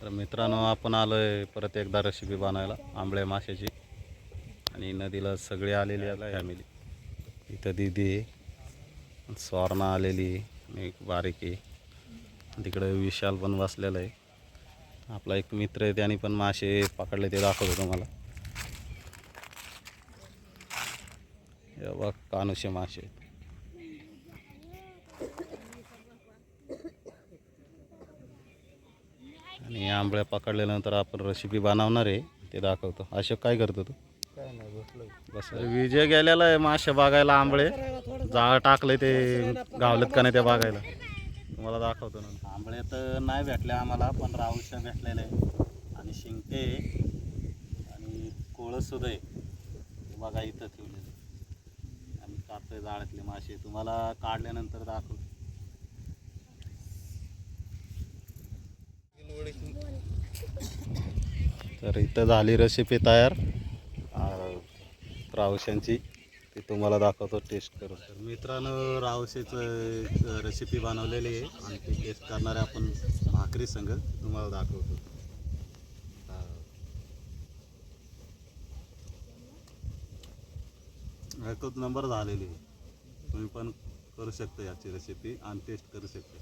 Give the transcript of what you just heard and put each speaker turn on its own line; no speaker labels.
तर मित्रांनो, आपण आलोय परत एकदा रेसिपी बनवायला आंबळे माशाची. आणि नदीला सगळे आलेले आहे फॅमिली. इथं दीदी आहे, स्वर्णा आलेली आहे, आणि एक बारीक आहे. तिकडे विशाल पण बसलेला आहे. आपला एक मित्र आहे, त्याने पण मासे पकडले, ते दाखवतो तुम्हाला. हे बघ, कानुशे मासे. आणि आंबळ्या पकडल्यानंतर आपण रेसिपी बनवणार आहे, ते दाखवतो. अशोक, काय करतो तू?
काय नाही बसलोय.
बस, विजय गेलेला आहे मासे बघायला. आंबळे जाळ टाकले, ते गावलेत का नाही ते बघायला. तुम्हाला दाखवतो ना. आंबळे तर नाही भेटले आम्हाला, पण राऊशा भेटलेले आहे, आणि शिंगटे आणि कोळसुद्धा आहे. बघा इथं ठेवलेले. आम्ही काढतोय जाळ्यातले मासे, तुम्हाला काढल्यानंतर दाखवतो. तर इथं झाली रेसिपी तयार रावशांची, ती तुम्हाला दाखवतो टेस्ट करून. तर मित्रांनो, रावशेचं रेसिपी बनवलेली आहे, आणि ती टेस्ट करणारे आपण भाकरी संग तुम्हाला दाखवतो. एकच नंबर झालेली आहे. तुम्ही पण करू शकता याची रेसिपी आणि टेस्ट करू शकता.